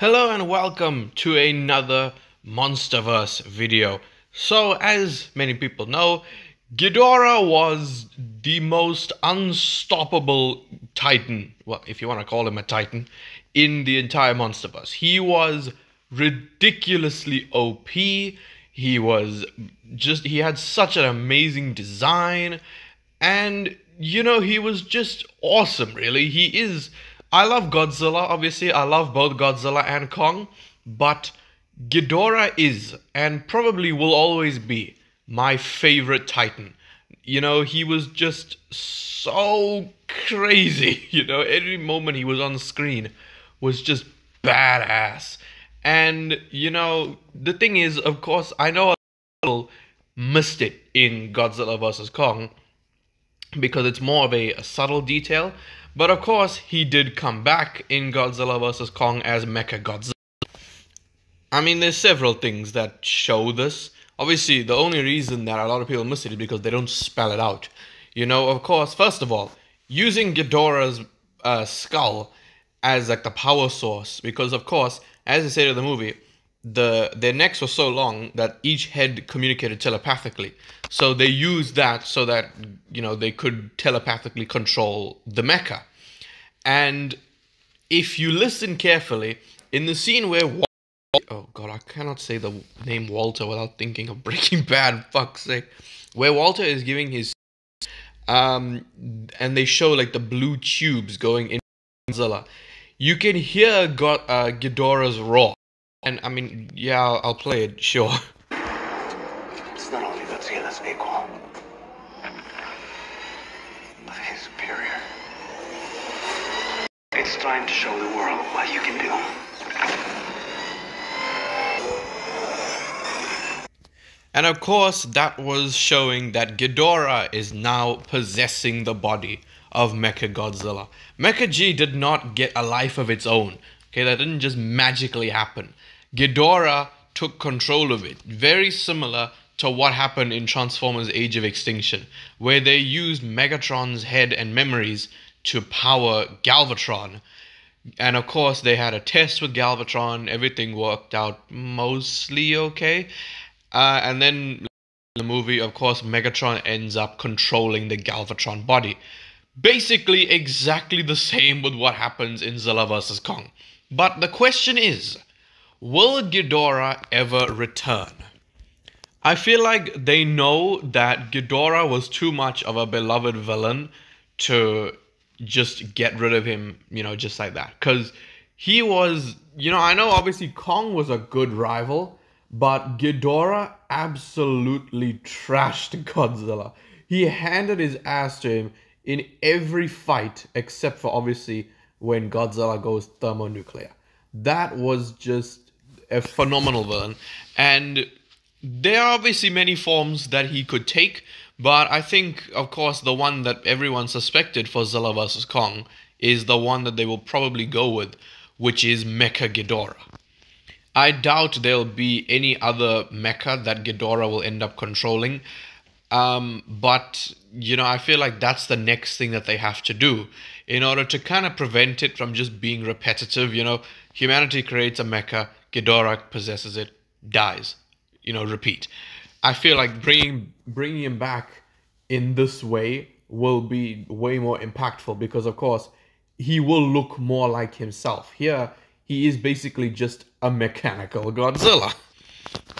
Hello and welcome to another Monsterverse video. So, as many people know, Ghidorah was the most unstoppable Titan, well, if you want to call him a Titan, in the entire Monsterverse. He was ridiculously OP. He had such an amazing design, and he was just awesome, really. I love Godzilla, obviously. I love both Godzilla and Kong, but Ghidorah is, and probably will always be, my favorite Titan. He was just so crazy. Every moment he was on screen was just badass. And, the thing is, of course, I know a lot of people missed it in Godzilla vs. Kong, because it's more of a subtle detail. But of course, he did come back in Godzilla vs. Kong as Mecha Godzilla. I mean, there's several things that show this. Obviously, the only reason that a lot of people miss it is because they don't spell it out. Of course, first of all, using Ghidorah's skull as like the power source, because of course, as I said in the movie, their necks were so long that each head communicated telepathically. So they used that so that, they could telepathically control the mecha. And if you listen carefully, in the scene where oh god, I cannot say the name Walter without thinking of Breaking Bad, fuck's sake. Where Walter is giving his and they show like the blue tubes going into Godzilla, you can hear Ghidorah's roar. And I mean, yeah, I'll play it, sure. It's not only Godzilla that's equal, but he's superior. It's time to show the world what you can do. And of course, that was showing that Ghidorah is now possessing the body of Mecha Godzilla. Mecha G did not get a life of its own. Okay, that didn't just magically happen. Ghidorah took control of it, very similar to what happened in Transformers Age of Extinction, where they used Megatron's head and memories to power Galvatron. And of course, they had a test with Galvatron, everything worked out mostly okay. And then in the movie, of course, Megatron ends up controlling the Galvatron body. Basically, exactly the same with what happens in Godzilla vs. Kong. But the question is, will Ghidorah ever return? I feel like they know that Ghidorah was too much of a beloved villain to just get rid of him, just like that. Because he was, I know obviously Kong was a good rival, but Ghidorah absolutely trashed Godzilla. He handed his ass to him in every fight, except for obviously when Godzilla goes thermonuclear. That was just a phenomenal villain. And there are obviously many forms that he could take, but I think, of course, the one that everyone suspected for Godzilla vs. Kong is the one that they will probably go with, which is Mecha Ghidorah. I doubt there'll be any other mecha that Ghidorah will end up controlling. But, I feel like that's the next thing that they have to do in order to kind of prevent it from just being repetitive. Humanity creates a mecha, Ghidorah possesses it, dies. Repeat. I feel like bringing him back in this way will be way more impactful because, of course, he will look more like himself. Here, he is basically just a mechanical Godzilla.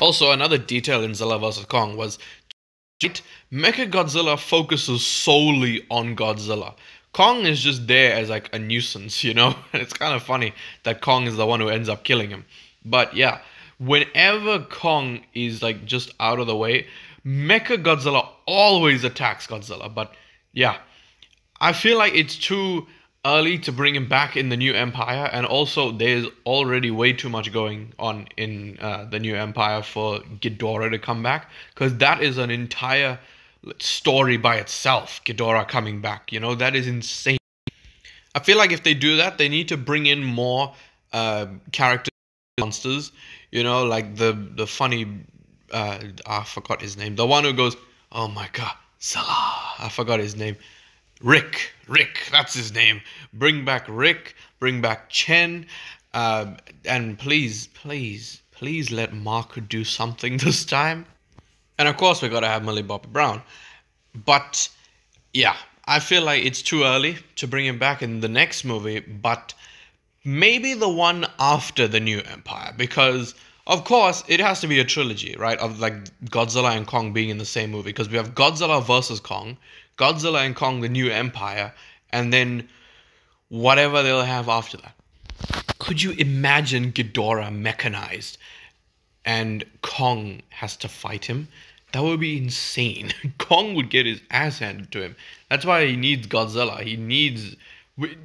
Also, another detail in Godzilla vs. Kong was Mecha Godzilla focuses solely on Godzilla. Kong is just there as like a nuisance, And it's kind of funny that Kong is the one who ends up killing him. But yeah, whenever Kong is like just out of the way, Mecha Godzilla always attacks Godzilla. But yeah, I feel like it's too early to bring him back in the New Empire, and also there's already way too much going on in the New Empire for Ghidorah to come back, because that is an entire story by itself. Ghidorah coming back, that is insane. I feel like if they do that, they need to bring in more character monsters, like the funny I forgot his name, the one who goes, oh my god, Salah, I forgot his name. Rick, that's his name. Bring back Rick, bring back Chen, And please, please, please let Mark do something this time. And of course, we gotta have Millie Bobby Brown. But yeah, I feel like it's too early to bring him back in the next movie, but maybe the one after the New Empire, because of course it has to be a trilogy, right? Of like Godzilla and Kong being in the same movie, because we have Godzilla versus Kong, Godzilla and Kong, the New Empire, and then whatever they'll have after that. Could you imagine Ghidorah mechanized and Kong has to fight him? That would be insane. Kong would get his ass handed to him. That's why he needs Godzilla. He needs...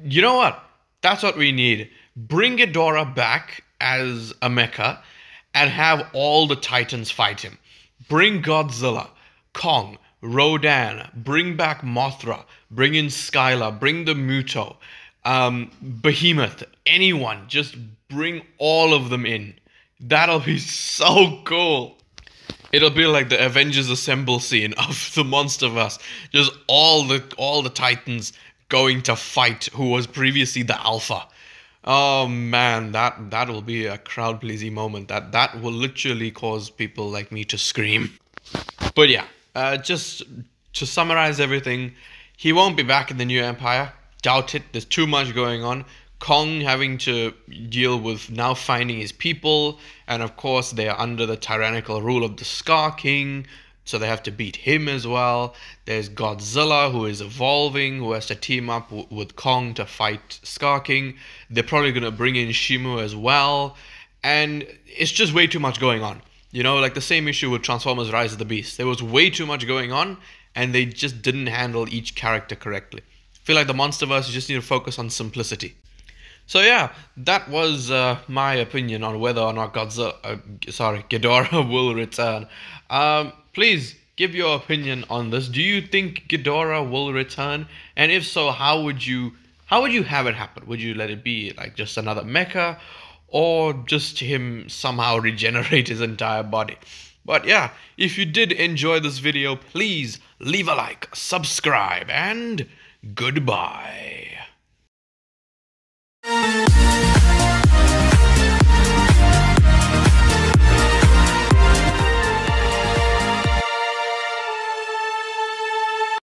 You know what? That's what we need. Bring Ghidorah back as a mecha and have all the Titans fight him. Bring Godzilla, Kong, Rodan, bring back Mothra, bring in Skylar, bring the Muto, Behemoth, anyone. Just bring all of them in. That'll be so cool. It'll be like the Avengers Assemble scene of the Monsterverse. Just all the Titans going to fight who was previously the Alpha. Oh man, that will be a crowd pleasing moment. That will literally cause people like me to scream. But yeah, just to summarize everything, he won't be back in the New Empire. Doubt it. There's too much going on. Kong having to deal with now finding his people, and of course they are under the tyrannical rule of the Scar King, so they have to beat him as well. There's Godzilla, who is evolving, who has to team up with Kong to fight Scar King. They're probably going to bring in Shimu as well, and it's just way too much going on. You know, like the same issue with Transformers Rise of the Beast. There was way too much going on, and they just didn't handle each character correctly. I feel like the Monsterverse, you just need to focus on simplicity. So yeah, that was my opinion on whether or not Ghidorah will return. Please give your opinion on this. Do you think Ghidorah will return? And if so, how would you have it happen? Would you let it be like just another mecha, or just him somehow regenerate his entire body? But yeah, if you did enjoy this video, please leave a like, subscribe, and goodbye.